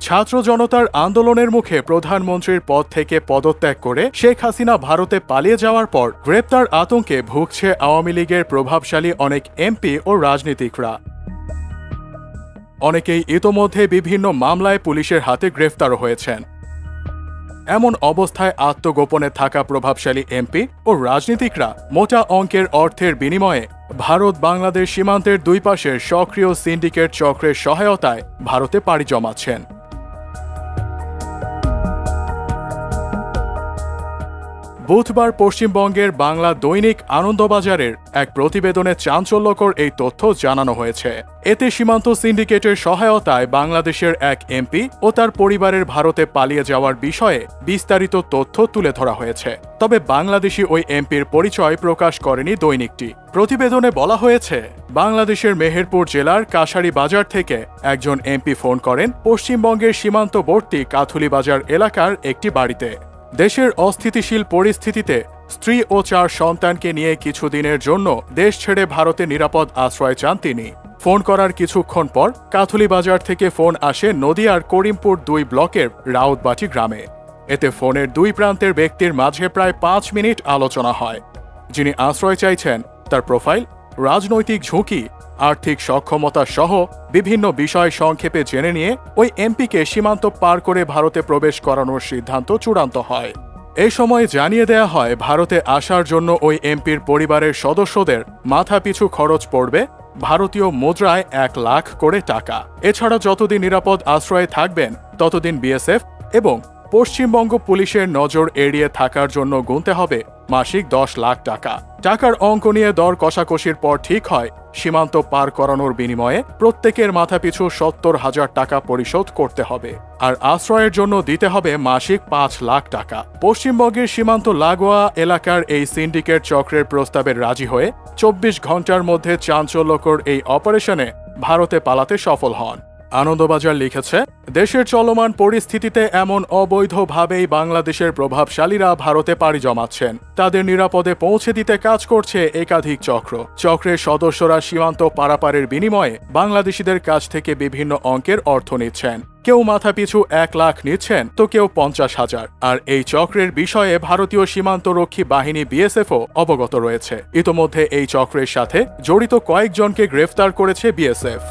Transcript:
ছাত্র জনতার আন্দোলনের মুখে প্রধানমন্ত্রীর পদ থেকে পদত্যাগ করে শেখ হাসিনা ভারতে পালিয়ে যাওয়ার পর গ্রেপ্তার আতঙ্কে ভুগছে আওয়ামী লীগের প্রভাবশালী অনেক এমপি ও রাজনীতিকরা। অনেকেই ইতোমধ্যে বিভিন্ন মামলায় পুলিশের হাতে গ্রেফতার হয়েছেন। এমন অবস্থায় আত্মগোপনে থাকা প্রভাবশালী এমপি ও রাজনীতিকরা মোটা অঙ্কের অর্থের বিনিময়ে ভারত বাংলাদেশ সীমান্তের দুই পাশের সক্রিয় সিন্ডিকেট চক্রের সহায়তায় ভারতে পাড়ি জমাচ্ছেন। বুধবার পশ্চিমবঙ্গের বাংলা দৈনিক আনন্দবাজারের এক প্রতিবেদনে চাঞ্চল্যকর এই তথ্য জানানো হয়েছে। এতে সীমান্ত সিন্ডিকেটের সহায়তায় বাংলাদেশের এক এমপি ও তার পরিবারের ভারতে পালিয়ে যাওয়ার বিষয়ে বিস্তারিত তথ্য তুলে ধরা হয়েছে। তবে বাংলাদেশি ওই এমপির পরিচয় প্রকাশ করেনি দৈনিকটি। প্রতিবেদনে বলা হয়েছে, বাংলাদেশের মেহেরপুর জেলার কাশারি বাজার থেকে একজন এমপি ফোন করেন পশ্চিমবঙ্গের সীমান্তবর্তী কাথুলিবাজার এলাকার একটি বাড়িতে। দেশের অস্থিতিশীল পরিস্থিতিতে স্ত্রী ও 4 সন্তানকে নিয়ে কিছুদিনের জন্য দেশ ছেড়ে ভারতে নিরাপদ আশ্রয় চান তিনি। ফোন করার কিছুক্ষণ পর কাথুলিবাজার থেকে ফোন আসে নদিয়ার করিমপুর 2 ব্লকের রাউতবাটি গ্রামে। এতে ফোনের 2 প্রান্তের ব্যক্তির মাঝে প্রায় 5 মিনিট আলোচনা হয়। যিনি আশ্রয় চাইছেন তার প্রোফাইল, রাজনৈতিক ঝুঁকি, আর্থিক সক্ষমতা সহ বিভিন্ন বিষয় সংক্ষেপে জেনে নিয়ে ওই এমপিকে সীমান্ত পার করে ভারতে প্রবেশ করানোর সিদ্ধান্ত চূড়ান্ত হয়। এই সময় জানিয়ে দেয়া হয় ভারতে আসার জন্য ওই এমপির পরিবারের সদস্যদের মাথাপিছু খরচ পড়বে ভারতীয় মুদ্রায় 1 লাখ করে টাকা। এছাড়া যতদিন নিরাপদ আশ্রয়ে থাকবেন ততদিন বিএসএফ এবং পশ্চিমবঙ্গ পুলিশের নজর এড়িয়ে থাকার জন্য গুনতে হবে মাসিক 10 লাখ টাকা। টাকার অঙ্ক নিয়ে দর কষাকষির পর ঠিক হয় সীমান্ত পার করানোর বিনিময়ে প্রত্যেকের মাথাপিছু 70,000 টাকা পরিশোধ করতে হবে, আর আশ্রয়ের জন্য দিতে হবে মাসিক 5 লাখ টাকা। পশ্চিমবঙ্গের সীমান্ত লাগোয়া এলাকার এই সিন্ডিকেট চক্রের প্রস্তাবে রাজি হয়ে 24 ঘন্টার মধ্যে চাঞ্চল্যকর এই অপারেশনে ভারতে পালাতে সফল হন। আনন্দবাজার লিখেছে, দেশের চলমান পরিস্থিতিতে এমন অবৈধভাবেই বাংলাদেশের প্রভাবশালীরা ভারতে পাড়ি জমাচ্ছেন। তাদের নিরাপদে পৌঁছে দিতে কাজ করছে একাধিক চক্র। চক্রের সদস্যরা সীমান্ত পারাপারের বিনিময়ে বাংলাদেশিদের কাছ থেকে বিভিন্ন অঙ্কের অর্থ নিচ্ছেন। কেউ মাথাপিছু 1 লাখ নিচ্ছেন তো কেউ 50,000। আর এই চক্রের বিষয়ে ভারতীয় সীমান্তরক্ষী বাহিনী বিএসএফও অবগত রয়েছে। ইতোমধ্যে এই চক্রের সাথে জড়িত কয়েকজনকে গ্রেফতার করেছে বিএসএফ।